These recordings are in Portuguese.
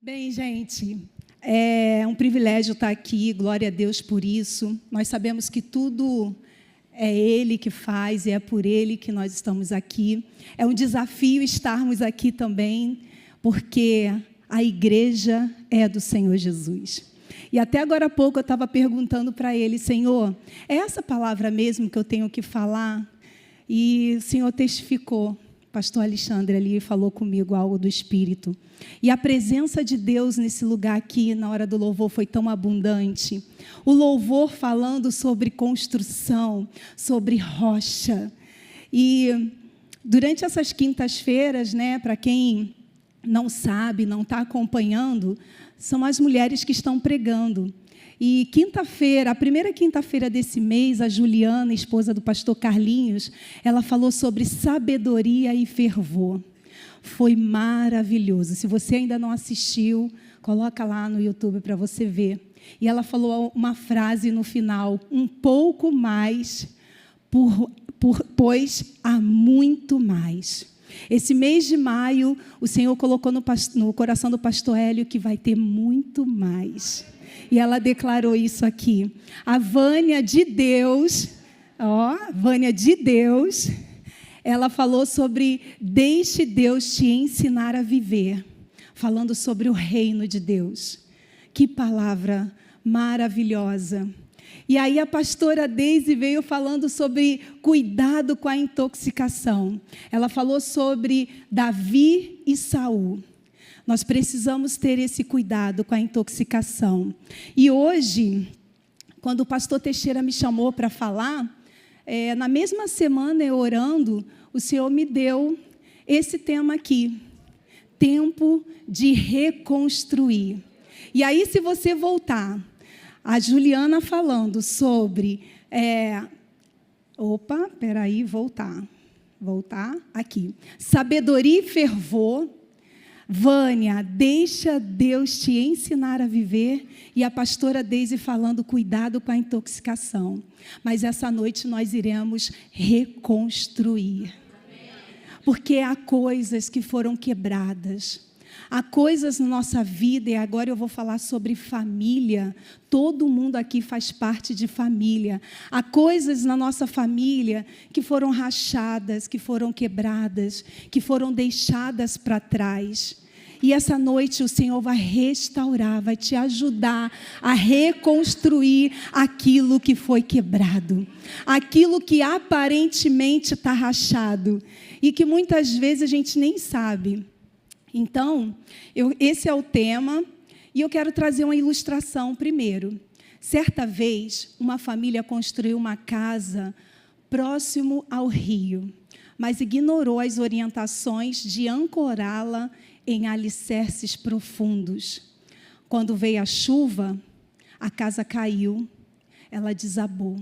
Bem, gente, é um privilégio estar aqui, glória a Deus por isso. Nós sabemos que tudo é Ele que faz e é por Ele que nós estamos aqui. É um desafio estarmos aqui também, porque a igreja é do Senhor Jesus. E até agora há pouco eu estava perguntando para Ele, Senhor, é essa palavra mesmo que eu tenho que falar? E o Senhor testificou. Pastor Alexandre ali falou comigo algo do Espírito. E a presença de Deus nesse lugar aqui, na hora do louvor, foi tão abundante. O louvor falando sobre construção, sobre rocha. E durante essas quintas-feiras, para quem não sabe, não está acompanhando, são as mulheres que estão pregando. E quinta-feira, a primeira quinta-feira desse mês, a Juliana, esposa do pastor Carlinhos, ela falou sobre sabedoria e fervor. Foi maravilhoso. Se você ainda não assistiu, coloca lá no YouTube para você ver. E ela falou uma frase no final, um pouco mais, pois há muito mais. Esse mês de maio, o Senhor colocou no coração do pastor Hélio que vai ter muito mais. E ela declarou isso aqui. A Vânia de Deus, ela falou sobre deixe Deus te ensinar a viver, falando sobre o reino de Deus. Que palavra maravilhosa. E aí a pastora Deise veio falando sobre cuidado com a intoxicação. Ela falou sobre Davi e Saul. Nós precisamos ter esse cuidado com a intoxicação. E hoje, quando o pastor Teixeira me chamou para falar, na mesma semana eu orando, o Senhor me deu esse tema aqui, tempo de reconstruir. E aí, se você voltar, a Juliana falando sobre... voltar aqui. Sabedoria e fervor. Vânia, deixa Deus te ensinar a viver. E a pastora Deise falando, cuidado com a intoxicação. Mas essa noite nós iremos reconstruir. Porque há coisas que foram quebradas. Há coisas na nossa vida, e agora eu vou falar sobre família. Todo mundo aqui faz parte de família. Há coisas na nossa família que foram rachadas, que foram quebradas, que foram deixadas para trás. E essa noite o Senhor vai restaurar, vai te ajudar a reconstruir aquilo que foi quebrado. Aquilo que aparentemente está rachado. E que muitas vezes a gente nem sabe. Então, esse é o tema, e eu quero trazer uma ilustração primeiro. Certa vez, uma família construiu uma casa próximo ao rio, mas ignorou as orientações de ancorá-la em alicerces profundos. Quando veio a chuva, a casa caiu, ela desabou.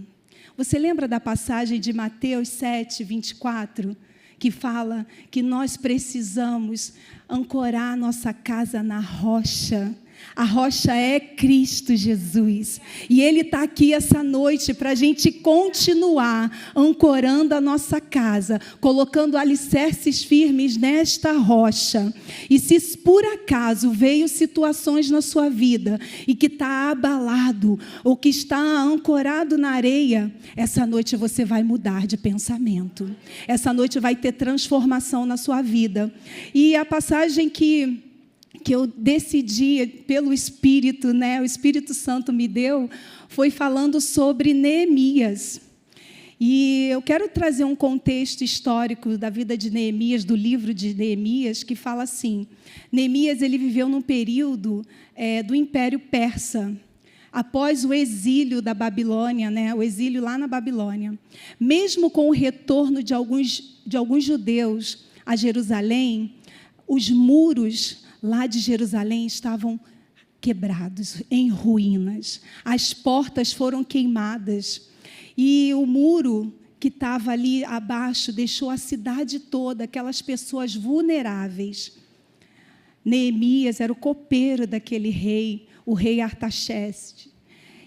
Você lembra da passagem de Mateus 7, 24? Que fala que nós precisamos ancorar nossa casa na rocha. A rocha é Cristo Jesus. E Ele está aqui essa noite para a gente continuar ancorando a nossa casa, colocando alicerces firmes nesta rocha. E se por acaso veio situações na sua vida e que está abalado ou que está ancorado na areia, essa noite você vai mudar de pensamento. Essa noite vai ter transformação na sua vida. E a passagem que eu decidi pelo Espírito, o Espírito Santo me deu, foi falando sobre Neemias. E eu quero trazer um contexto histórico da vida de Neemias, do livro de Neemias, que fala assim, Neemias ele viveu num período do Império Persa, após o exílio da Babilônia, o exílio lá na Babilônia. Mesmo com o retorno de alguns judeus a Jerusalém, os muros lá de Jerusalém estavam quebrados, em ruínas. As portas foram queimadas. E o muro que estava ali abaixo deixou a cidade toda, aquelas pessoas vulneráveis. Neemias era o copeiro daquele rei, o rei Artaxerxes.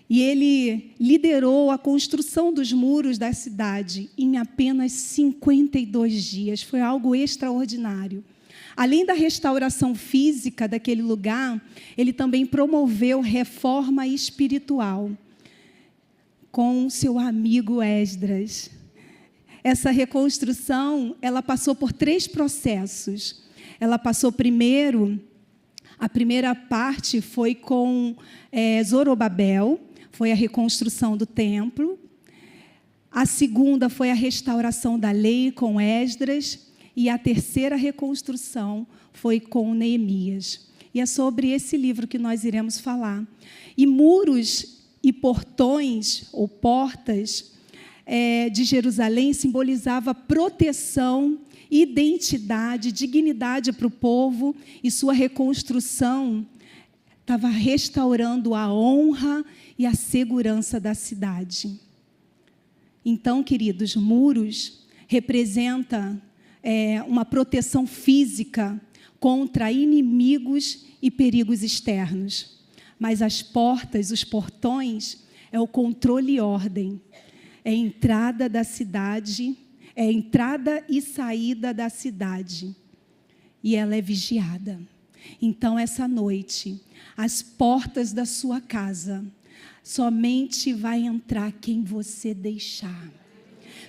E ele liderou a construção dos muros da cidade em apenas 52 dias. Foi algo extraordinário. Além da restauração física daquele lugar, ele também promoveu reforma espiritual com seu amigo Esdras. Essa reconstrução, ela passou por 3 processos. Ela passou primeiro, a primeira parte foi com Zorobabel, foi a reconstrução do templo. A segunda foi a restauração da lei com Esdras. E a terceira reconstrução foi com Neemias. E é sobre esse livro que nós iremos falar. E muros e portões, ou portas, de Jerusalém simbolizava proteção, identidade, dignidade para o povo. E sua reconstrução estava restaurando a honra e a segurança da cidade. Então, queridos, muros representam uma proteção física contra inimigos e perigos externos. Mas as portas, os portões, é o controle e ordem. É a entrada da cidade, é a entrada e saída da cidade. E ela é vigiada. Então, essa noite, as portas da sua casa, somente vai entrar quem você deixar.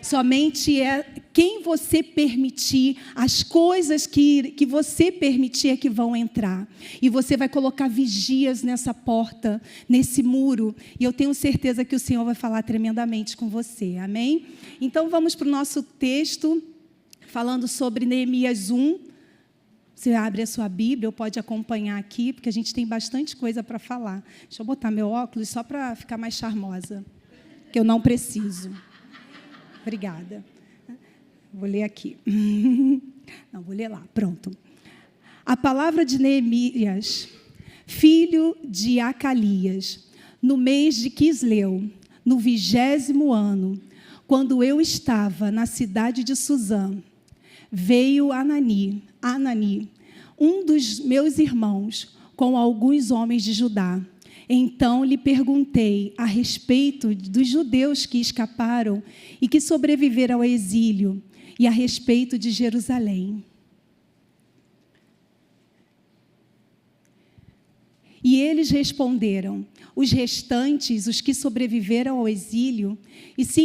Somente é quem você permitir, as coisas que você permitir é que vão entrar. E você vai colocar vigias nessa porta, nesse muro. E eu tenho certeza que o Senhor vai falar tremendamente com você. Amém? Então, vamos para o nosso texto, falando sobre Neemias 1. Você abre a sua Bíblia ou pode acompanhar aqui, porque a gente tem bastante coisa para falar. Deixa eu botar meu óculos só para ficar mais charmosa, que eu não preciso. Obrigada. Vou ler aqui. Não, vou ler lá. Pronto. A palavra de Neemias, filho de Acalias, no mês de Quisleu, no 20º ano, quando eu estava na cidade de Suzã, veio Anani, um dos meus irmãos, com alguns homens de Judá. Então lhe perguntei a respeito dos judeus que escaparam e que sobreviveram ao exílio, e a respeito de Jerusalém. E eles responderam: os restantes, os que sobreviveram ao exílio, e se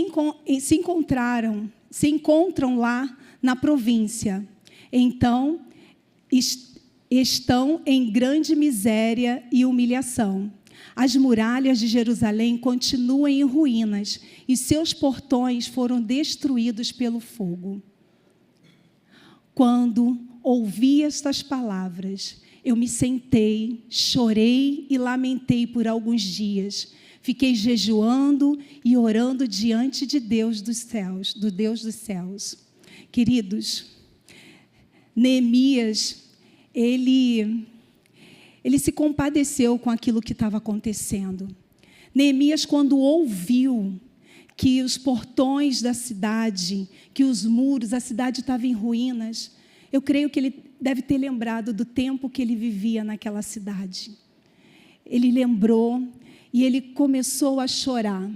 encontram lá na província. Então, estão em grande miséria e humilhação. As muralhas de Jerusalém continuam em ruínas e seus portões foram destruídos pelo fogo. Quando ouvi estas palavras, eu me sentei, chorei e lamentei por alguns dias. Fiquei jejuando e orando diante de Deus dos céus, do Deus dos céus. Queridos, Neemias, ele se compadeceu com aquilo que estava acontecendo. Neemias, quando ouviu que os portões da cidade, que os muros, a cidade estava em ruínas, eu creio que ele deve ter lembrado do tempo que ele vivia naquela cidade. Ele lembrou e ele começou a chorar.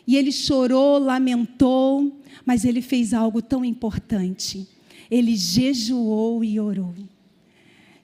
E ele chorou, lamentou, mas ele fez algo tão importante. Ele jejuou e orou.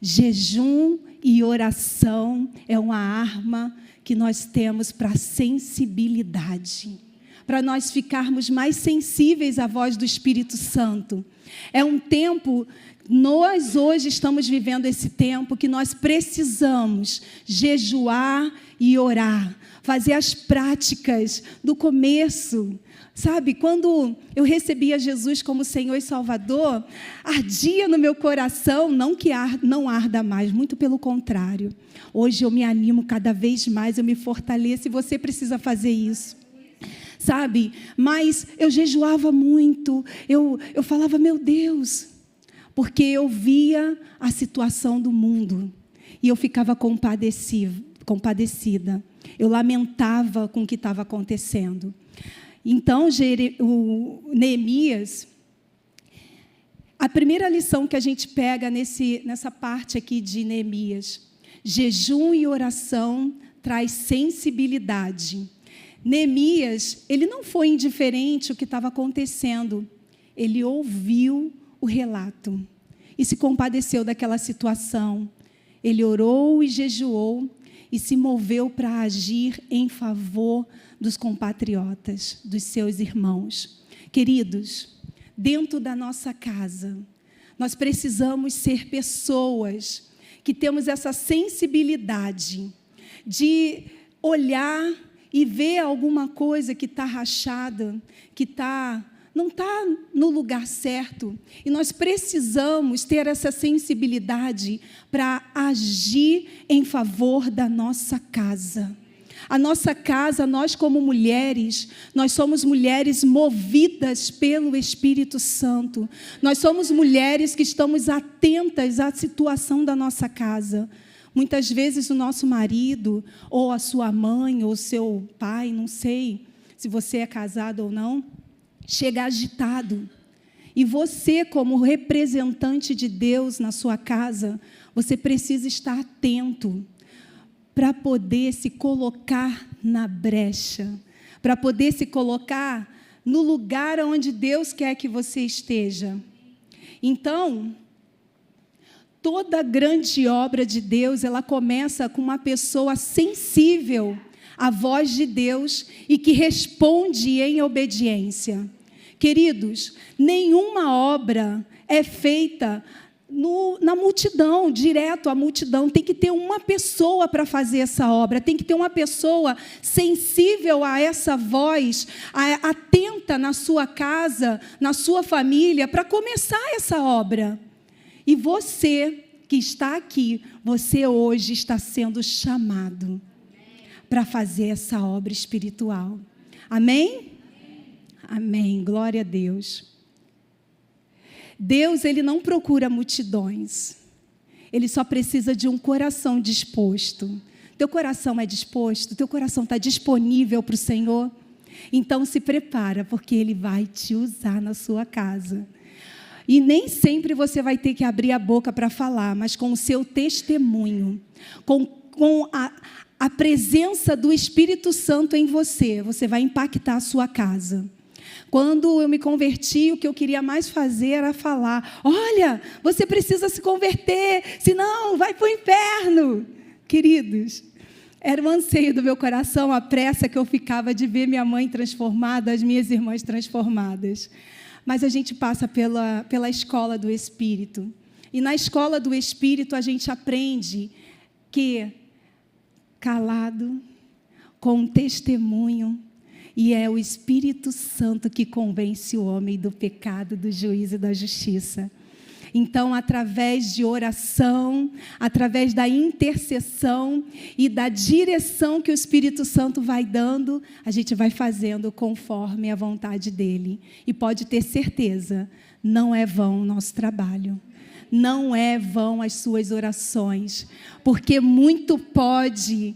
Jejum e oração é uma arma que nós temos para sensibilidade, para nós ficarmos mais sensíveis à voz do Espírito Santo. É um tempo, nós hoje estamos vivendo esse tempo que nós precisamos jejuar e orar, fazer as práticas do começo. Sabe, quando eu recebia Jesus como Senhor e Salvador, ardia no meu coração, não que não arda mais, muito pelo contrário. Hoje eu me animo cada vez mais, eu me fortaleço e você precisa fazer isso. Sabe, mas eu jejuava muito, eu falava, meu Deus, porque eu via a situação do mundo e eu ficava compadecida. Eu lamentava com o que estava acontecendo. Então, Neemias, a primeira lição que a gente pega nessa parte aqui de Neemias, jejum e oração traz sensibilidade. Neemias, ele não foi indiferente ao que estava acontecendo, ele ouviu o relato. e se compadeceu daquela situação. Ele orou e jejuou e se moveu para agir em favor dos compatriotas, dos seus irmãos. Queridos, dentro da nossa casa, nós precisamos ser pessoas que temos essa sensibilidade de olhar e ver alguma coisa que está rachada, que não está no lugar certo. E nós precisamos ter essa sensibilidade para agir em favor da nossa casa. A nossa casa, nós como mulheres, nós somos mulheres movidas pelo Espírito Santo. Nós somos mulheres que estamos atentas à situação da nossa casa. Muitas vezes o nosso marido, ou a sua mãe, ou seu pai, não sei se você é casado ou não, chega agitado. E você, como representante de Deus na sua casa, você precisa estar atento para poder se colocar na brecha, para poder se colocar no lugar onde Deus quer que você esteja. Então, toda grande obra de Deus, ela começa com uma pessoa sensível à voz de Deus e que responde em obediência. Queridos, nenhuma obra é feita na multidão, direto à multidão. Tem que ter uma pessoa para fazer essa obra, tem que ter uma pessoa sensível a essa voz, atenta na sua casa, na sua família, para começar essa obra. E você que está aqui, você hoje está sendo chamado para fazer essa obra espiritual. Amém? Amém. Glória a Deus. Deus, Ele não procura multidões. Ele só precisa de um coração disposto. Teu coração é disposto? Teu coração está disponível para o Senhor? Então se prepara, porque Ele vai te usar na sua casa. E nem sempre você vai ter que abrir a boca para falar, mas com o seu testemunho, com a presença do Espírito Santo em você, você vai impactar a sua casa. Quando eu me converti, o que eu queria mais fazer era falar: olha, você precisa se converter, senão vai para o inferno. Queridos, era um anseio do meu coração, a pressa que eu ficava de ver minha mãe transformada, as minhas irmãs transformadas. Mas a gente passa pela escola do Espírito. E na escola do Espírito a gente aprende que calado, com testemunho, e é o Espírito Santo que convence o homem do pecado, do juízo e da justiça. Então, através de oração, através da intercessão e da direção que o Espírito Santo vai dando, a gente vai fazendo conforme a vontade dEle. E pode ter certeza, não é vão o nosso trabalho. Não é vão as suas orações, porque muito pode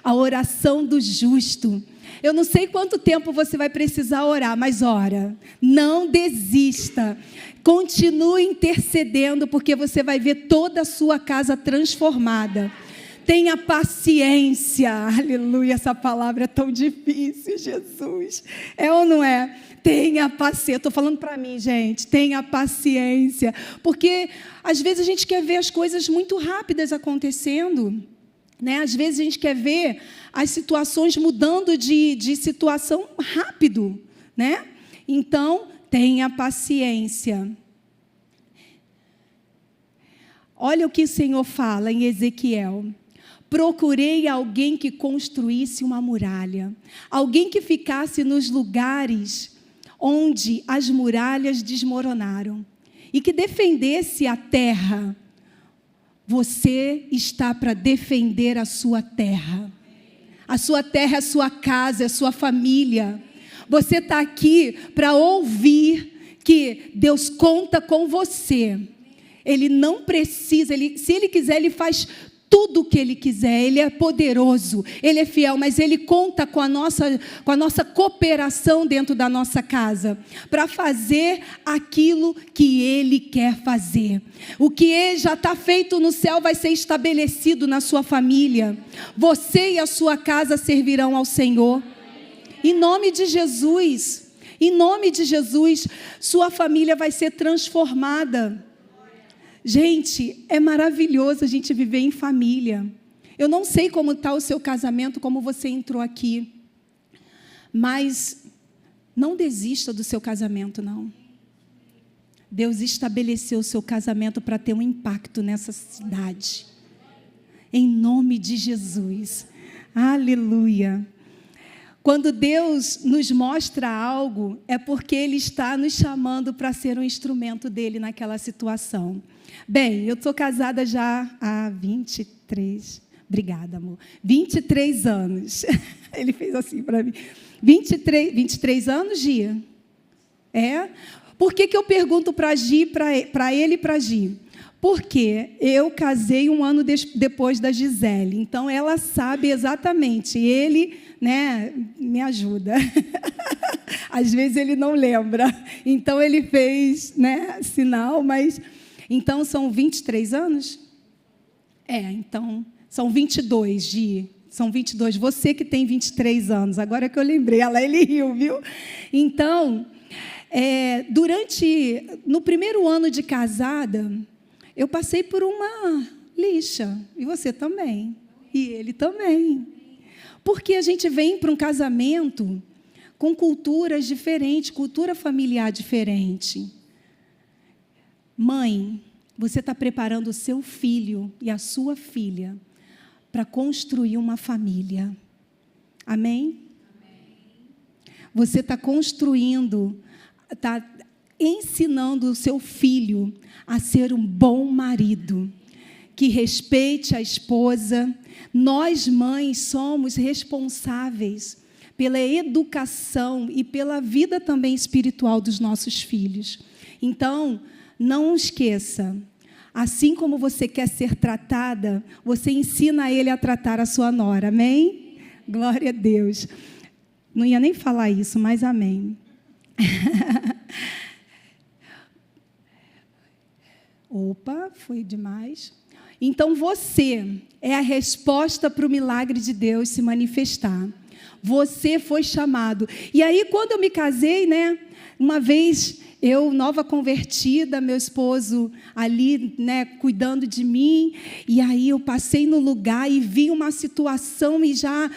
a oração do justo. Eu não sei quanto tempo você vai precisar orar, mas ora, não desista, continue intercedendo, porque você vai ver toda a sua casa transformada. Tenha paciência, aleluia, essa palavra é tão difícil, Jesus, é ou não é? Tenha paciência, estou falando para mim, gente, tenha paciência, porque às vezes a gente quer ver as coisas muito rápidas acontecendo, né? Às vezes a gente quer ver as situações mudando de situação rápido, né? Então, tenha paciência. Olha o que o Senhor fala em Ezequiel: procurei alguém que construísse uma muralha, alguém que ficasse nos lugares onde as muralhas desmoronaram e que defendesse a terra. Você está para defender a sua terra. A sua terra é a sua casa, é a sua família. Você está aqui para ouvir que Deus conta com você. Ele não precisa, se Ele quiser, Ele faz tudo o que Ele quiser. Ele é poderoso, Ele é fiel, mas Ele conta com a nossa cooperação dentro da nossa casa, para fazer aquilo que Ele quer fazer. O que já está feito no céu vai ser estabelecido na sua família. Você e a sua casa servirão ao Senhor, em nome de Jesus. Em nome de Jesus, sua família vai ser transformada. Gente, é maravilhoso a gente viver em família. Eu não sei como está o seu casamento, como você entrou aqui, mas não desista do seu casamento, não. Deus estabeleceu o seu casamento para ter um impacto nessa cidade. Em nome de Jesus. Aleluia. Quando Deus nos mostra algo, é porque Ele está nos chamando para ser um instrumento dEle naquela situação. Bem, eu estou casada já há 23... Obrigada, amor. 23 anos. Ele fez assim para mim. 23 anos, Gia? É? Por que eu pergunto para Gi, para ele e para Gi? Porque eu casei um ano depois da Gisele. Então, ela sabe exatamente. Ele, né, me ajuda. Às vezes, ele não lembra. Então, ele fez, né, sinal, mas... Então, são 23 anos? Então... São 22, Gi. São 22. Você que tem 23 anos. Agora que eu lembrei. Ele riu, viu? Então, no primeiro ano de casada, eu passei por uma lixa. E você também. E ele também. Porque a gente vem para um casamento com culturas diferentes, cultura familiar diferente. Mãe, você está preparando o seu filho e a sua filha para construir uma família. Amém? Você está construindo, está ensinando o seu filho a ser um bom marido, que respeite a esposa. Nós, mães, somos responsáveis pela educação e pela vida também espiritual dos nossos filhos. Então, não esqueça, assim como você quer ser tratada, você ensina ele a tratar a sua nora, amém? Glória a Deus. Não ia nem falar isso, mas amém. Opa, foi demais. Então, você é a resposta para o milagre de Deus se manifestar. Você foi chamado. E aí, quando eu me casei, né, uma vez... Eu, nova convertida, meu esposo ali, né, cuidando de mim, e aí eu passei no lugar e vi uma situação e já,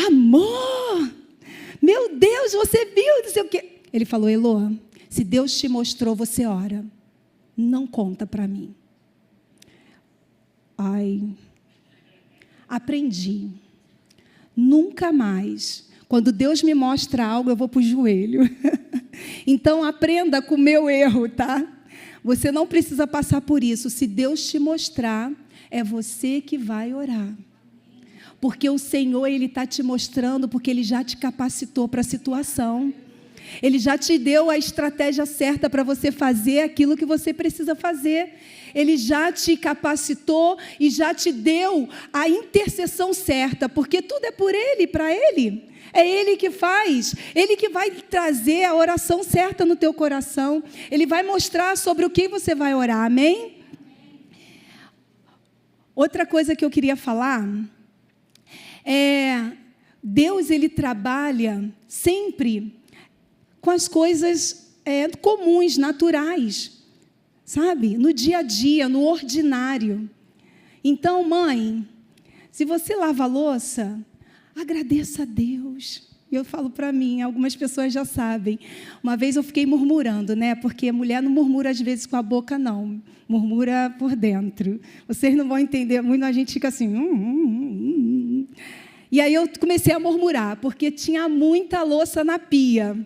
amor, meu Deus, você viu, não sei o quê. Ele falou, Elô, se Deus te mostrou, você ora, não conta para mim. Aprendi, nunca mais, quando Deus me mostra algo, eu vou para o joelho. Então, aprenda com o meu erro, tá? Você não precisa passar por isso. Se Deus te mostrar, é você que vai orar. Porque o Senhor, Ele está te mostrando, porque Ele já te capacitou para a situação. Ele já te deu a estratégia certa para você fazer aquilo que você precisa fazer. Ele já te capacitou e já te deu a intercessão certa, porque tudo é por Ele, para Ele. É Ele que faz, Ele que vai trazer a oração certa no teu coração. Ele vai mostrar sobre o que você vai orar, amém? Outra coisa que eu queria falar é, Deus, Ele trabalha sempre com as coisas comuns, naturais, sabe? No dia a dia, no ordinário. Então, mãe, se você lava a louça, agradeça a Deus. Eu falo para mim, algumas pessoas já sabem. Uma vez eu fiquei murmurando, né? Porque a mulher não murmura às vezes com a boca, não. Murmura por dentro. Vocês não vão entender muito, a gente fica assim. E aí eu comecei a murmurar, porque tinha muita louça na pia.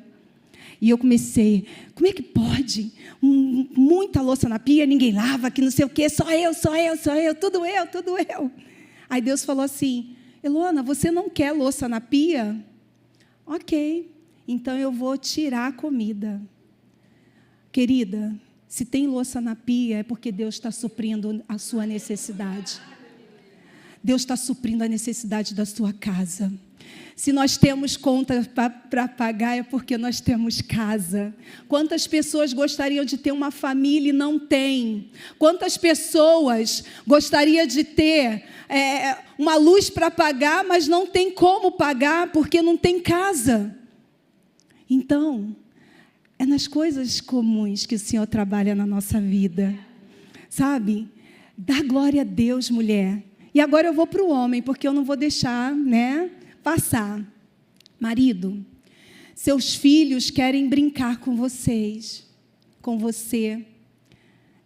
E eu comecei, como é que pode? Muita louça na pia, ninguém lava, que não sei o quê, só eu, tudo eu. Aí Deus falou assim, Elona, você não quer louça na pia? Ok, então eu vou tirar a comida. Querida, se tem louça na pia, é porque Deus está suprindo a sua necessidade. Deus está suprindo a necessidade da sua casa. Se nós temos conta para pagar, é porque nós temos casa. Quantas pessoas gostariam de ter uma família e não têm? Quantas pessoas gostariam de ter uma luz para pagar, mas não tem como pagar porque não tem casa? Então, É nas coisas comuns que o Senhor trabalha na nossa vida. Sabe? Dá glória a Deus, mulher. E agora eu vou para o homem, porque eu não vou deixar, passar. Marido, seus filhos querem brincar com vocês, com você.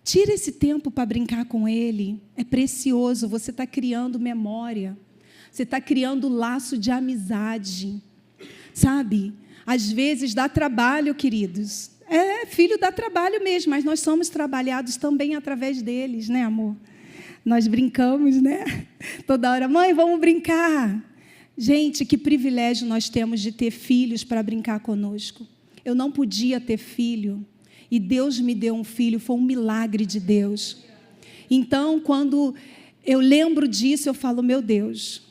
Tira esse tempo para brincar com ele. É precioso, você está criando memória. Você está criando laço de amizade. Sabe? Às vezes dá trabalho, queridos. Filho dá trabalho mesmo, mas nós somos trabalhados também através deles, né, amor? Nós brincamos, né? Toda hora, mãe, vamos brincar. Gente, que privilégio nós temos de ter filhos para brincar conosco. Eu não podia ter filho, e Deus me deu um filho, foi um milagre de Deus. Então, quando eu lembro disso, eu falo, meu Deus,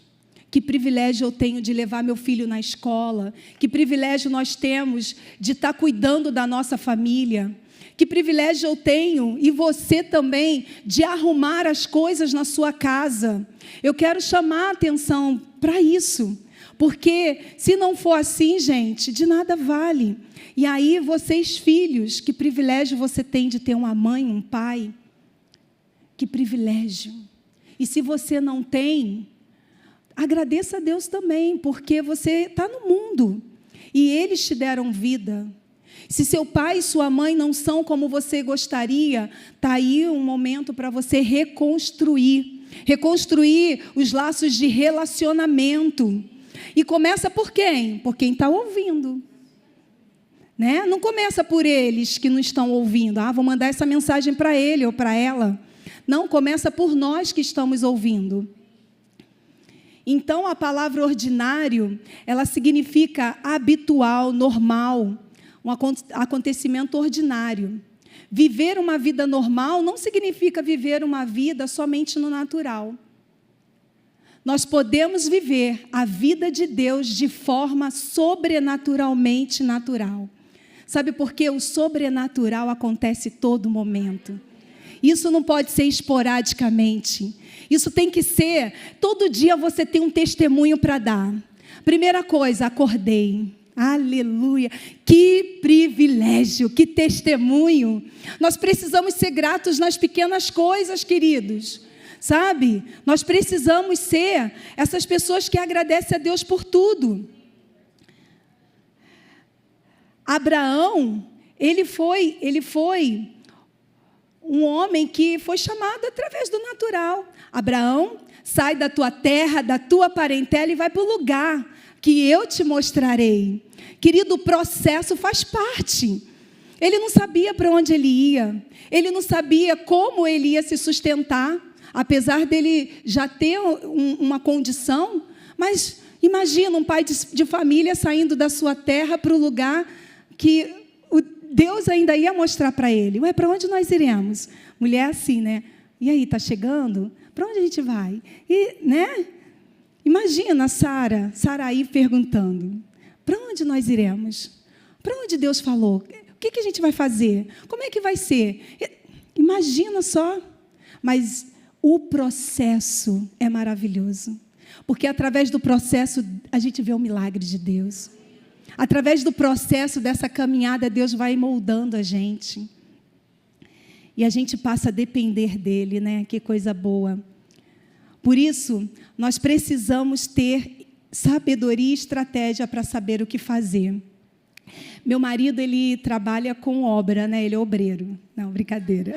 que privilégio eu tenho de levar meu filho na escola, que privilégio nós temos de estar cuidando da nossa família, que privilégio eu tenho, e você também, de arrumar as coisas na sua casa. Eu quero chamar a atenção para isso, porque se não for assim, gente, de nada vale. E aí, vocês filhos, que privilégio você tem de ter uma mãe, um pai, que privilégio. E se você não tem, agradeça a Deus também, porque você está no mundo, e eles te deram vida. Se seu pai e sua mãe não são como você gostaria, está aí um momento para você reconstruir os laços de relacionamento. E começa por quem? Por quem está ouvindo. Né? Não começa por eles que não estão ouvindo. Vou mandar essa mensagem para ele ou para ela. Não, começa por nós que estamos ouvindo. Então, a palavra ordinário, ela significa habitual, normal, um acontecimento ordinário. Viver uma vida normal não significa viver uma vida somente no natural. Nós podemos viver a vida de Deus de forma sobrenaturalmente natural. Sabe por quê? O sobrenatural acontece todo momento. Isso não pode ser esporadicamente. Isso tem que ser, todo dia você tem um testemunho para dar. Primeira coisa, acordei. Aleluia, que privilégio, que testemunho. Nós precisamos ser gratos nas pequenas coisas, queridos. Sabe? Nós precisamos ser essas pessoas que agradecem a Deus por tudo. Abraão, ele foi um homem que foi chamado através do natural. Abraão, sai da tua terra, da tua parentela e vai para o lugar que eu te mostrarei. Querido, o processo faz parte. Ele não sabia para onde ele ia. Ele não sabia como ele ia se sustentar, apesar dele já ter uma condição. Mas imagina um pai de família saindo da sua terra para o lugar que Deus ainda ia mostrar para ele. Ué, para onde nós iremos? Mulher assim, né? E aí, está chegando? Para onde a gente vai? E, né? Imagina Saraí perguntando, para onde nós iremos? Para onde Deus falou? O que a gente vai fazer? Como é que vai ser? Imagina só. Mas o processo é maravilhoso, porque através do processo a gente vê o milagre de Deus. Através do processo dessa caminhada, Deus vai moldando a gente. E a gente passa a depender dEle, né? Que coisa boa. Por isso, nós precisamos ter sabedoria e estratégia para saber o que fazer. Meu marido, ele trabalha com obra, né? Ele é obreiro. Não, brincadeira.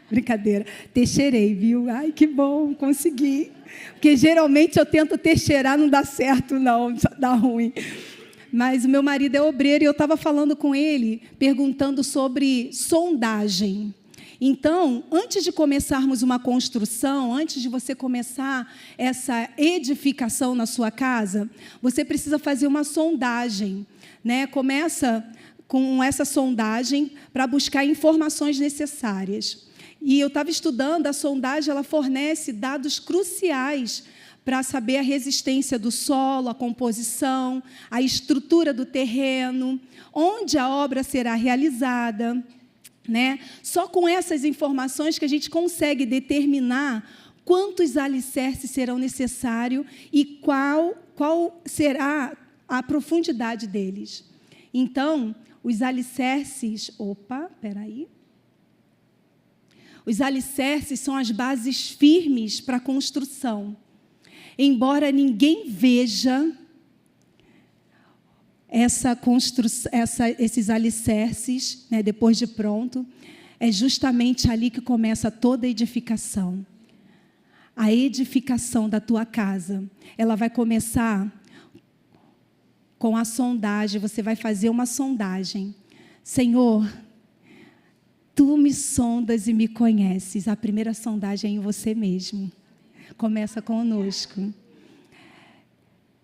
Brincadeira. Teixeirei, viu? Ai, que bom, consegui. Porque geralmente eu tento teixeirar, não dá certo, não, dá ruim. Mas o meu marido é obreiro e eu estava falando com ele, perguntando sobre sondagem. Então, antes de começarmos uma construção, antes de você começar essa edificação na sua casa, você precisa fazer uma sondagem, né? Começa com essa sondagem para buscar informações necessárias. E eu estava estudando, a sondagem ela fornece dados cruciais para saber a resistência do solo, a composição, a estrutura do terreno, onde a obra será realizada, né? Só com essas informações que a gente consegue determinar quantos alicerces serão necessários e qual será a profundidade deles. Então, os alicerces... Os alicerces são as bases firmes para a construção. Embora ninguém veja esses alicerces, né, depois de pronto, é justamente ali que começa toda a edificação. A edificação da tua casa, ela vai começar com a sondagem. Você vai fazer uma sondagem. Senhor, tu me sondas e me conheces. A primeira sondagem é em você mesmo. Começa conosco.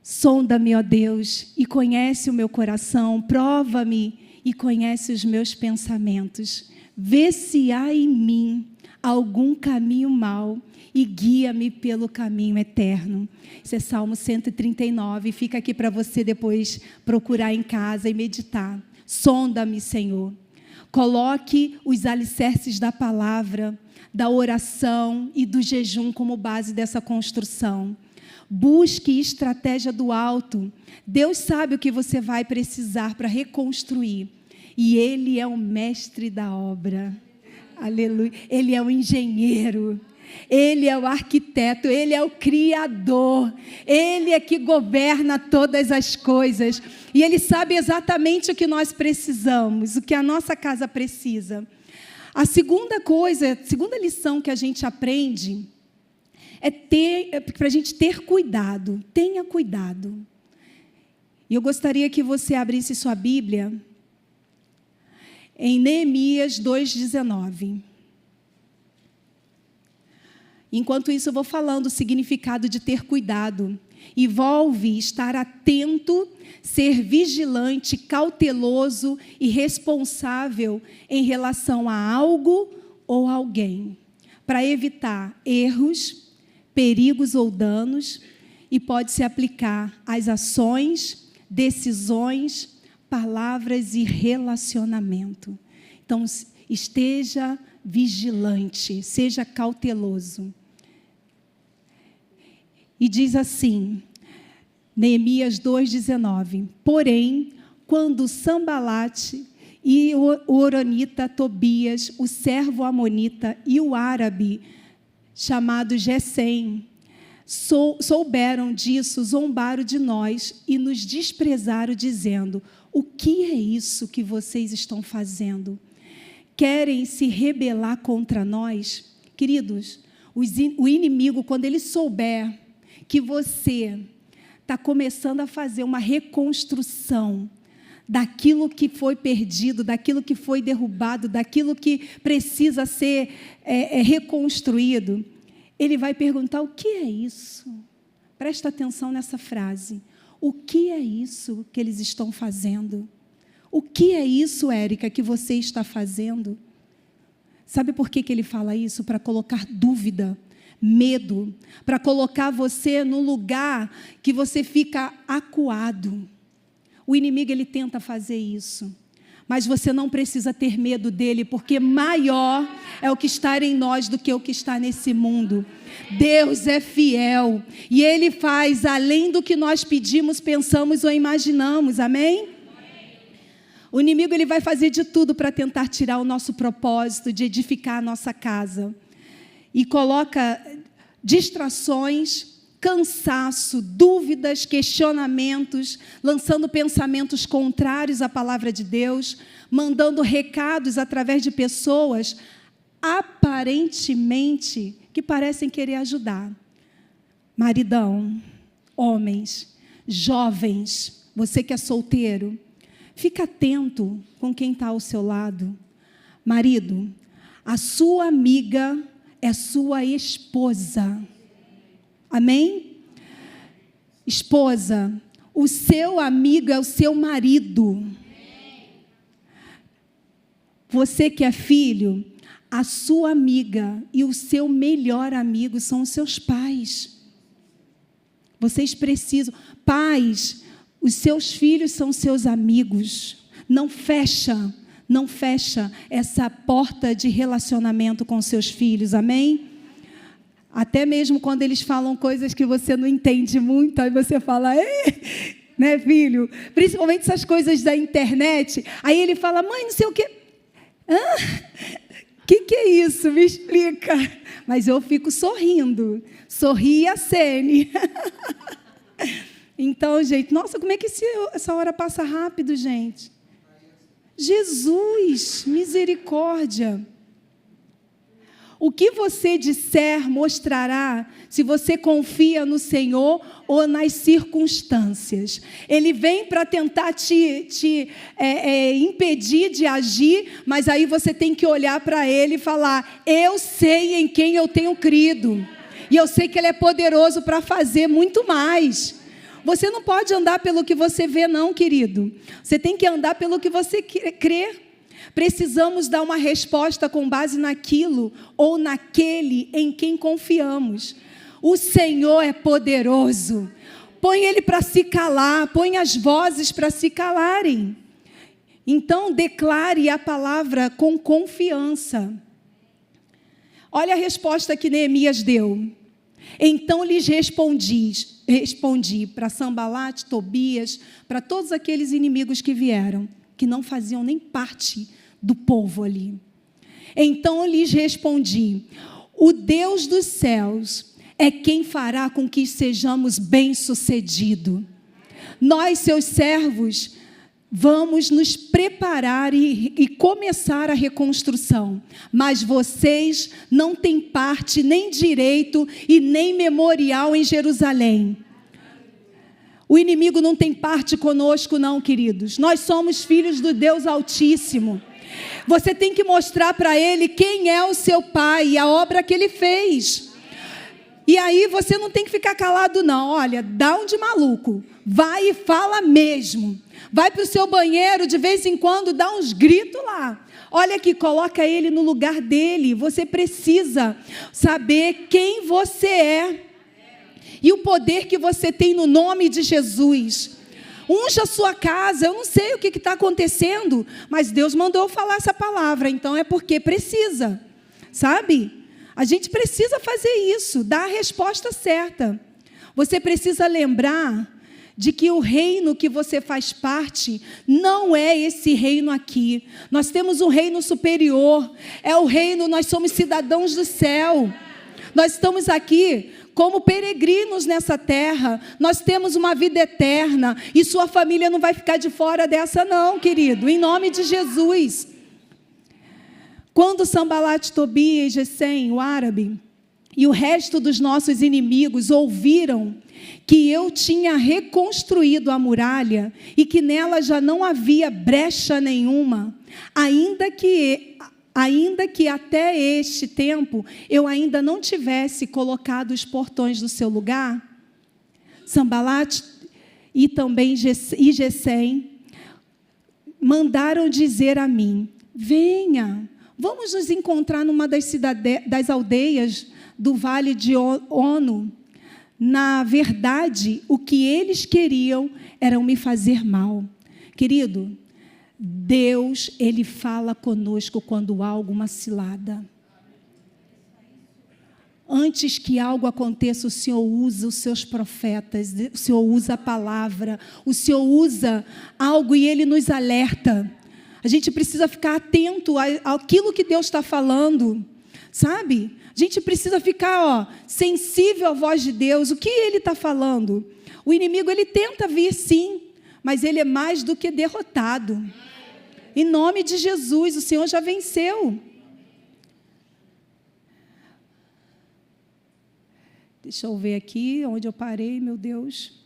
Sonda-me, ó Deus, e conhece o meu coração. Prova-me e conhece os meus pensamentos. Vê se há em mim algum caminho mau e guia-me pelo caminho eterno. Isso é Salmo 139. Fica aqui para você depois procurar em casa e meditar. Sonda-me, Senhor. Coloque os alicerces da palavra, da oração e do jejum como base dessa construção. Busque estratégia do alto. Deus sabe o que você vai precisar para reconstruir. E Ele é o mestre da obra. Aleluia. Ele é o engenheiro. Ele é o arquiteto. Ele é o criador. Ele é que governa todas as coisas. E Ele sabe exatamente o que nós precisamos, o que a nossa casa precisa. A segunda lição que a gente aprende é para a gente ter cuidado. Tenha cuidado. E eu gostaria que você abrisse sua Bíblia em Neemias 2,19. Enquanto isso, eu vou falando o significado de ter cuidado. Envolve estar atento, ser vigilante, cauteloso e responsável em relação a algo ou alguém, para evitar erros, perigos ou danos, e pode se aplicar às ações, decisões, palavras e relacionamento. Então, esteja vigilante, seja cauteloso. E diz assim, Neemias 2,19: porém, quando Sambalate e o horonita Tobias, o servo amonita e o árabe chamado Gesem, souberam disso, zombaram de nós e nos desprezaram, dizendo: o que é isso que vocês estão fazendo? Querem se rebelar contra nós? Queridos, o inimigo, quando ele souber que você está começando a fazer uma reconstrução daquilo que foi perdido, daquilo que foi derrubado, daquilo que precisa ser reconstruído, ele vai perguntar: o que é isso? Presta atenção nessa frase. O que é isso que eles estão fazendo? O que é isso, Érica, que você está fazendo? Sabe por que ele fala isso? Para colocar dúvida, medo, para colocar você num lugar que você fica acuado. O inimigo, ele tenta fazer isso. Mas você não precisa ter medo dele, porque maior é o que está em nós do que o que está nesse mundo. Deus é fiel e Ele faz além do que nós pedimos, pensamos ou imaginamos, amém? O inimigo, ele vai fazer de tudo para tentar tirar o nosso propósito de edificar a nossa casa. E coloca distrações, cansaço, dúvidas, questionamentos, lançando pensamentos contrários à palavra de Deus, mandando recados através de pessoas aparentemente que parecem querer ajudar. Maridão, homens, jovens, você que é solteiro, fica atento com quem está ao seu lado. Marido, a sua amiga é sua esposa. Amém? Esposa, o seu amigo é o seu marido. Você que é filho, a sua amiga e o seu melhor amigo são os seus pais. Vocês precisam. Pais, os seus filhos são seus amigos. Não fecha essa porta de relacionamento com seus filhos, amém? Até mesmo quando eles falam coisas que você não entende muito, aí você fala: né, filho? Principalmente essas coisas da internet. Aí ele fala, mãe, não sei o quê. Que é isso? Me explica. Mas eu fico sorrindo. Sorri a Sene. Então, gente, nossa, como é que essa hora passa rápido, gente? Jesus, misericórdia. O que você disser mostrará se você confia no Senhor ou nas circunstâncias. Ele vem para tentar te impedir de agir, mas aí você tem que olhar para Ele e falar, eu sei em quem eu tenho crido. E eu sei que Ele é poderoso para fazer muito mais. Você não pode andar pelo que você vê, não, querido. Você tem que andar pelo que você crê. Precisamos dar uma resposta com base naquilo ou naquele em quem confiamos. O Senhor é poderoso. Põe Ele para se calar, põe as vozes para se calarem. Então, declare a palavra com confiança. Olha a resposta que Neemias deu. Então lhes respondi para Sambalate, Tobias, para todos aqueles inimigos que vieram, que não faziam nem parte do povo ali. Então lhes respondi, o Deus dos céus é quem fará com que sejamos bem-sucedidos. Nós, seus servos, vamos nos preparar e começar a reconstrução. Mas vocês não têm parte, nem direito e nem memorial em Jerusalém. O inimigo não tem parte conosco, não, queridos. Nós somos filhos do Deus Altíssimo. Você tem que mostrar para Ele quem é o seu Pai e a obra que Ele fez. E aí você não tem que ficar calado, não. Olha, dá um de maluco. Vai e fala mesmo. Vai para o seu banheiro, de vez em quando, dá uns gritos lá. Olha aqui, coloca ele no lugar dele. Você precisa saber quem você é. E o poder que você tem no nome de Jesus. Unja a sua casa. Eu não sei o que está acontecendo, mas Deus mandou eu falar essa palavra. Então é porque precisa. Sabe? A gente precisa fazer isso. Dar a resposta certa. Você precisa lembrar de que o reino que você faz parte não é esse reino aqui. Nós temos um reino superior. É o reino, nós somos cidadãos do céu. Nós estamos aqui como peregrinos nessa terra. Nós temos uma vida eterna. E sua família não vai ficar de fora dessa não, querido. Em nome de Jesus. Quando Sambalate, Tobias, Gesem, o árabe, e o resto dos nossos inimigos ouviram que eu tinha reconstruído a muralha e que nela já não havia brecha nenhuma, ainda que até este tempo eu ainda não tivesse colocado os portões no seu lugar, Sambalate e também Gesem mandaram dizer a mim, venha, vamos nos encontrar numa das aldeias do Vale de Ono. Na verdade, o que eles queriam era me fazer mal. Querido, Deus, Ele fala conosco quando há alguma cilada. Antes que algo aconteça, o Senhor usa os seus profetas, o Senhor usa a palavra, o Senhor usa algo e Ele nos alerta. A gente precisa ficar atento àquilo que Deus está falando, sabe? A gente precisa ficar sensível à voz de Deus. O que Ele está falando? O inimigo, ele tenta vir sim, mas ele é mais do que derrotado. Em nome de Jesus, o Senhor já venceu. Deixa eu ver aqui onde eu parei, meu Deus.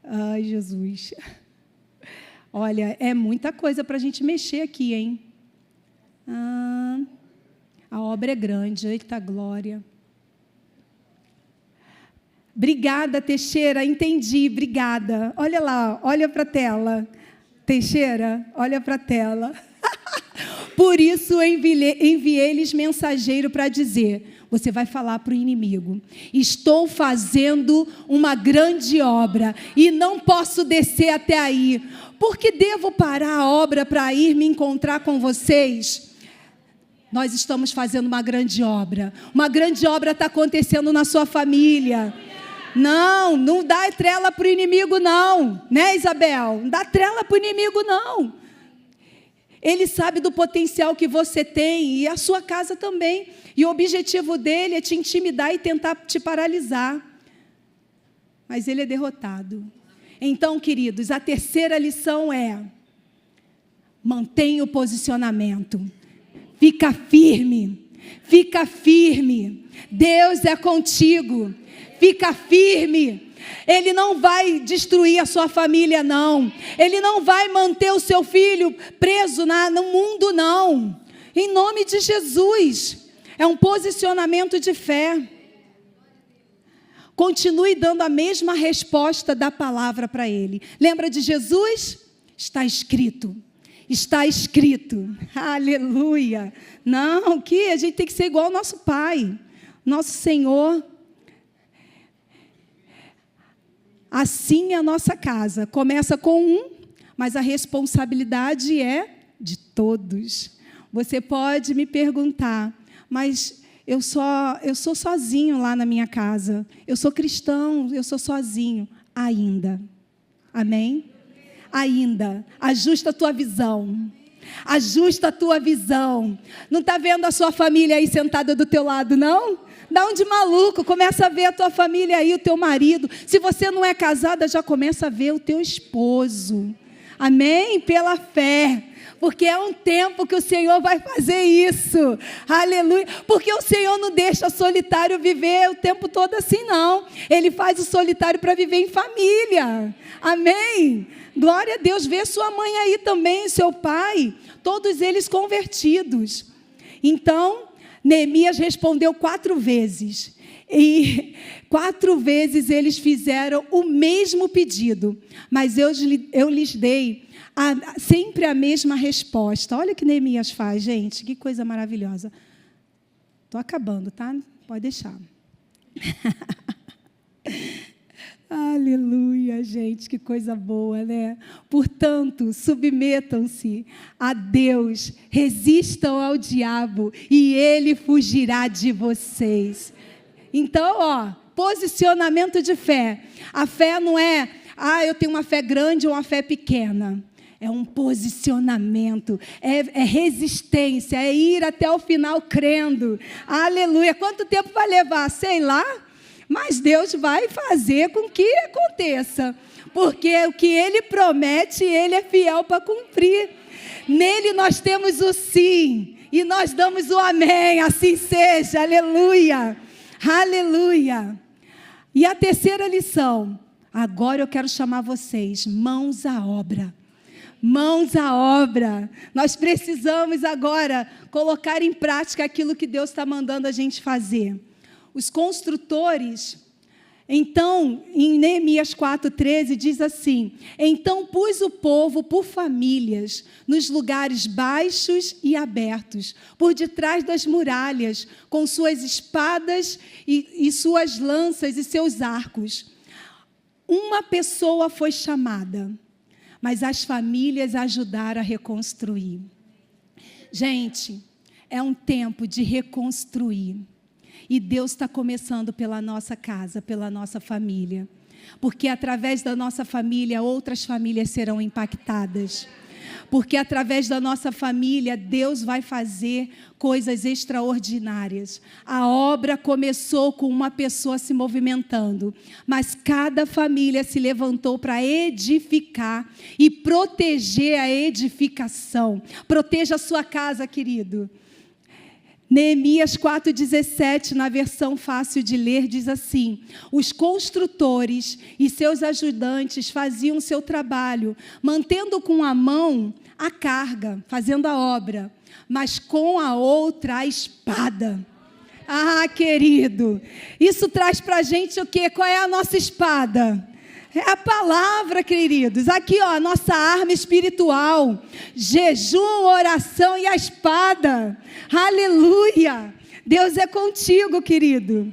Ai, Jesus. Olha, é muita coisa para a gente mexer aqui, hein? A obra é grande, eita glória. Obrigada, Teixeira, entendi, obrigada. Olha lá, olha para a tela. Teixeira, olha para a tela. Por isso enviei-lhes mensageiro para dizer, você vai falar para o inimigo, estou fazendo uma grande obra e não posso descer até aí, porque devo parar a obra para ir me encontrar com vocês? Nós estamos fazendo uma grande obra está acontecendo na sua família. Não, não dá trela para o inimigo não, né, Isabel? Não dá trela para o inimigo não. Ele sabe do potencial que você tem e a sua casa também. E o objetivo dele é te intimidar e tentar te paralisar. Mas ele é derrotado. Então, queridos, a terceira lição é: mantenha o posicionamento. Fica firme. Fica firme. Deus é contigo. Fica firme. Ele não vai destruir a sua família, não. Ele não vai manter o seu filho preso no mundo, não. Em nome de Jesus. É um posicionamento de fé. Continue dando a mesma resposta da palavra para ele. Lembra de Jesus? Está escrito. Está escrito. Aleluia. Não, que a gente tem que ser igual ao nosso Pai, nosso Senhor. Assim é a nossa casa. Começa com um, mas a responsabilidade é de todos. Você pode me perguntar, mas eu sou sozinho lá na minha casa. Eu sou cristão, eu sou sozinho. Ainda. Amém? Ainda. Ajusta a tua visão. Ajusta a tua visão. Não está vendo a sua família aí sentada do teu lado, não? Dá um de maluco, começa a ver a tua família aí, o teu marido. Se você não é casada, já começa a ver o teu esposo. Amém? Pela fé. Porque é um tempo que o Senhor vai fazer isso. Aleluia. Porque o Senhor não deixa solitário viver o tempo todo assim, não. Ele faz o solitário para viver em família. Amém? Glória a Deus. Vê sua mãe aí também, seu pai. Todos eles convertidos. Então, Neemias respondeu 4 vezes. E 4 vezes eles fizeram o mesmo pedido. Mas eu lhes dei sempre a mesma resposta. Olha o que Neemias faz, gente. Que coisa maravilhosa. Estou acabando, tá? Pode deixar. Aleluia, gente. Que coisa boa, né? Portanto, submetam-se a Deus. Resistam ao diabo e ele fugirá de vocês. Então, posicionamento de fé. A fé não é, eu tenho uma fé grande ou uma fé pequena. É um posicionamento, é resistência, é ir até o final crendo. Aleluia. Quanto tempo vai levar? Sei lá, mas Deus vai fazer com que aconteça. Porque o que Ele promete, Ele é fiel para cumprir. Nele nós temos o sim e nós damos o amém. Assim seja. Aleluia. Aleluia. E a terceira lição. Agora eu quero chamar vocês, mãos à obra. Mãos à obra. Nós precisamos agora colocar em prática aquilo que Deus está mandando a gente fazer. Os construtores, então, em Neemias 4,13, diz assim: então pus o povo por famílias, nos lugares baixos e abertos, por detrás das muralhas, com suas espadas e suas lanças e seus arcos. Uma pessoa foi chamada, mas as famílias ajudaram a reconstruir. Gente, é um tempo de reconstruir. E Deus está começando pela nossa casa, pela nossa família. Porque através da nossa família, outras famílias serão impactadas. Porque através da nossa família, Deus vai fazer coisas extraordinárias. A obra começou com uma pessoa se movimentando, mas cada família se levantou para edificar e proteger a edificação. Proteja a sua casa, querido. Neemias 4,17, na versão fácil de ler, diz assim: os construtores e seus ajudantes faziam seu trabalho, mantendo com a mão a carga, fazendo a obra, mas com a outra a espada. Ah, querido, isso traz para a gente o quê? Qual é a nossa espada? É a palavra, queridos. Aqui, a nossa arma espiritual. Jejum, oração e a espada. Aleluia. Deus é contigo, querido.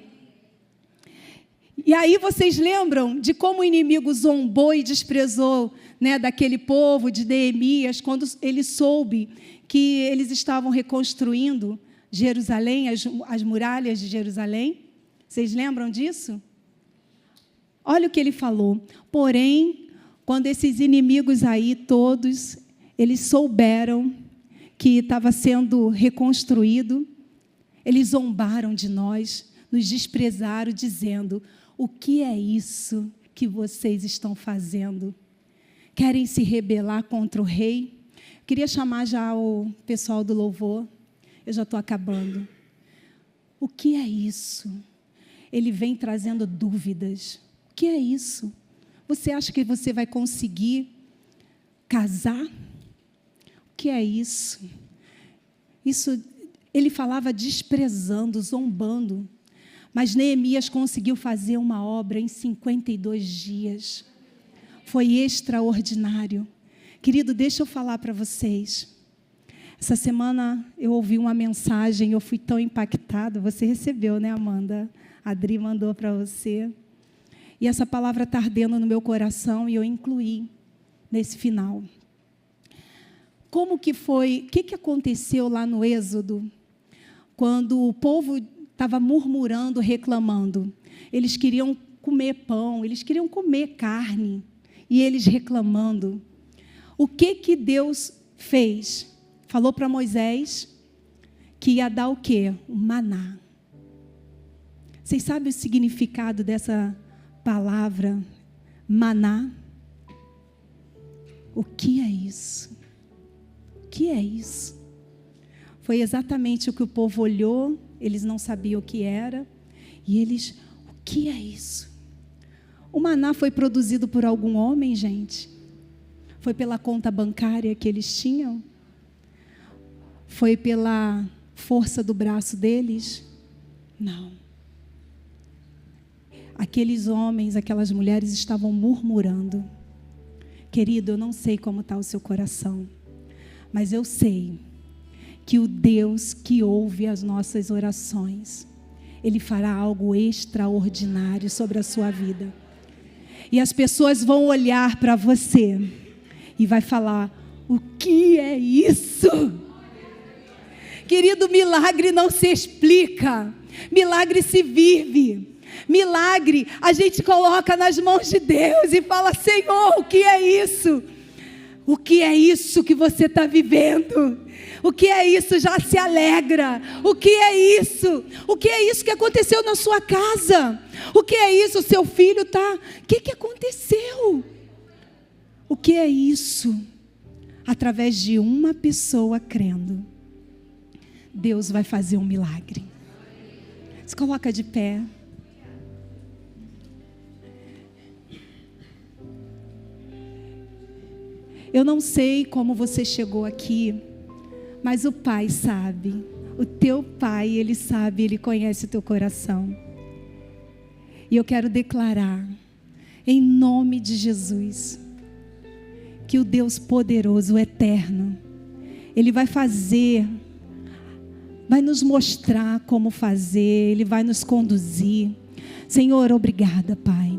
E aí vocês lembram de como o inimigo zombou e desprezou, né, daquele povo de Neemias, quando ele soube que eles estavam reconstruindo Jerusalém, as muralhas de Jerusalém? Vocês lembram disso? Olha o que ele falou. Porém, quando esses inimigos aí todos, eles souberam que estava sendo reconstruído, eles zombaram de nós, nos desprezaram, dizendo: o que é isso que vocês estão fazendo? Querem se rebelar contra o rei? Queria chamar já o pessoal do louvor. Eu já estou acabando. O que é isso? Ele vem trazendo dúvidas. O que é isso? Você acha que você vai conseguir casar? O que é isso? Isso, ele falava desprezando, zombando. Mas Neemias conseguiu fazer uma obra em 52 dias. Foi extraordinário. Querido, deixa eu falar para vocês. Essa semana eu ouvi uma mensagem, eu fui tão impactada. Você recebeu, né, Amanda? A Adri mandou para você. E essa palavra está ardendo no meu coração e eu incluí nesse final. Como que foi, o que aconteceu lá no Êxodo, quando o povo estava murmurando, reclamando? Eles queriam comer pão, eles queriam comer carne, e eles reclamando. O que Deus fez? Falou para Moisés que ia dar o quê? O maná. Vocês sabem o significado dessa palavra, maná? O que é isso? O que é isso? Foi exatamente o que o povo olhou, eles não sabiam o que era, e eles, o que é isso? O maná foi produzido por algum homem, gente? Foi pela conta bancária que eles tinham? Foi pela força do braço deles? Não. Aqueles homens, aquelas mulheres estavam murmurando. Querido, eu não sei como está o seu coração, mas eu sei que o Deus que ouve as nossas orações, Ele fará algo extraordinário sobre a sua vida. E as pessoas vão olhar para você e vai falar: o que é isso? Querido, milagre não se explica, milagre se vive. Milagre a gente coloca nas mãos de Deus e fala: Senhor, o que é isso? O que é isso que você está vivendo? O que é isso? Já se alegra. O que é isso? O que é isso que aconteceu na sua casa? O que é isso? Seu filho está... O que aconteceu? O que é isso? Através de uma pessoa crendo, Deus vai fazer um milagre. Se coloca de pé. Eu não sei como você chegou aqui, mas o Pai sabe. O teu Pai, Ele sabe, Ele conhece o teu coração. E eu quero declarar, em nome de Jesus, que o Deus poderoso, o eterno, Ele vai fazer, vai nos mostrar como fazer, Ele vai nos conduzir. Senhor, obrigada, Pai.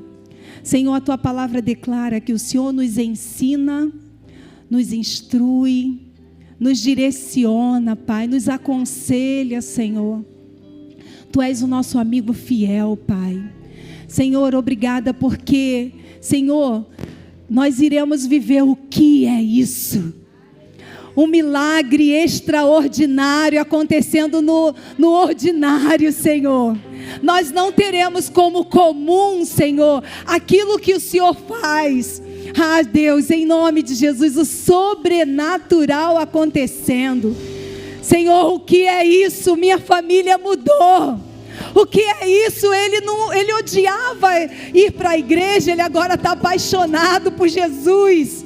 Senhor, a tua palavra declara que o Senhor nos ensina, nos instrui, nos direciona, Pai, nos aconselha, Senhor. Tu és o nosso amigo fiel, Pai. Senhor, obrigada porque, Senhor, nós iremos viver o que é isso? Um milagre extraordinário acontecendo no ordinário, Senhor. Nós não teremos como comum, Senhor, aquilo que o Senhor faz. Ah, Deus, em nome de Jesus, o sobrenatural acontecendo. Senhor, o que é isso? Minha família mudou. O que é isso? Ele odiava ir para a igreja, ele agora está apaixonado por Jesus.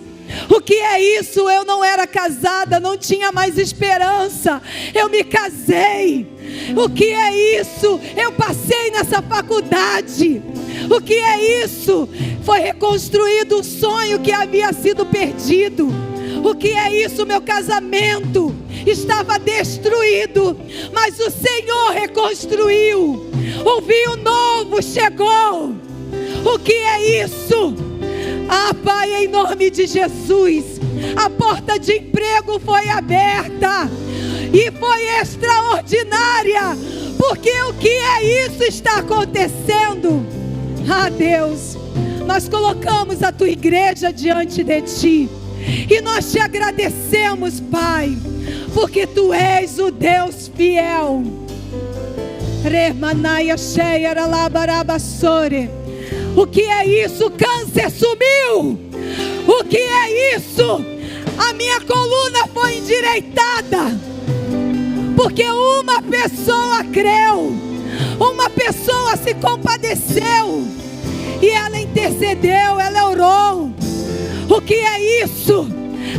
O que é isso? Eu não era casada, não tinha mais esperança, eu me casei. O que é isso? Eu passei nessa faculdade. O que é isso? Foi reconstruído o sonho que havia sido perdido. O que é isso? Meu casamento estava destruído, mas o Senhor reconstruiu. O vinho novo chegou. O que é isso? Ah, Pai, em nome de Jesus, a porta de emprego foi aberta e foi extraordinária, porque o que é isso está acontecendo? Ah, Deus, nós colocamos a tua igreja diante de ti. E nós te agradecemos, Pai, porque tu és o Deus fiel. O que é isso? Câncer sumiu. O que é isso? A minha coluna foi endireitada. Porque uma pessoa creu, uma pessoa se compadeceu, e ela intercedeu, ela orou. O que é isso?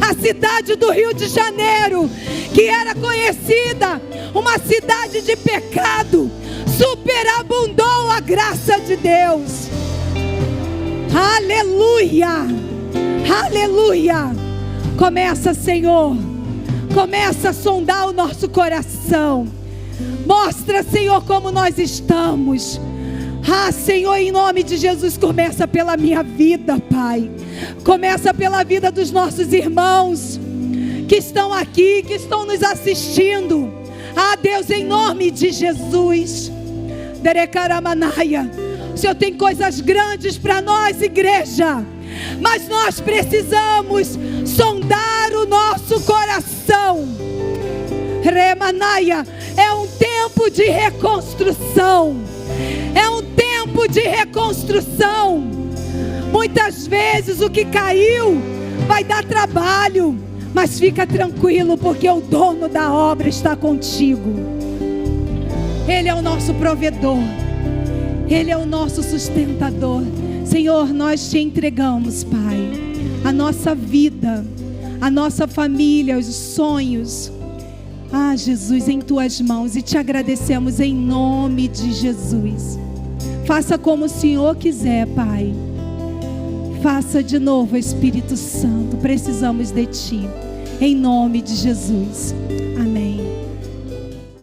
A cidade do Rio de Janeiro, que era conhecida uma cidade de pecado, superabundou a graça de Deus. Aleluia, aleluia. Começa, Senhor, começa a sondar o nosso coração. Mostra, Senhor, como nós estamos. Senhor, em nome de Jesus, começa pela minha vida, Pai. Começa pela vida dos nossos irmãos que estão aqui, que estão nos assistindo. Deus, em nome de Jesus. O Senhor tem coisas grandes para nós, igreja. Mas nós precisamos sondar o nosso coração. Remanaia, é um tempo de reconstrução. É um tempo de reconstrução. Muitas vezes o que caiu vai dar trabalho, mas fica tranquilo, porque o dono da obra está contigo. Ele é o nosso provedor, Ele é o nosso sustentador. Senhor, nós te entregamos, Pai, a nossa vida, a nossa família, os sonhos. Jesus, em tuas mãos, e te agradecemos em nome de Jesus. Faça como o Senhor quiser, Pai. Faça de novo, Espírito Santo. Precisamos de ti, em nome de Jesus.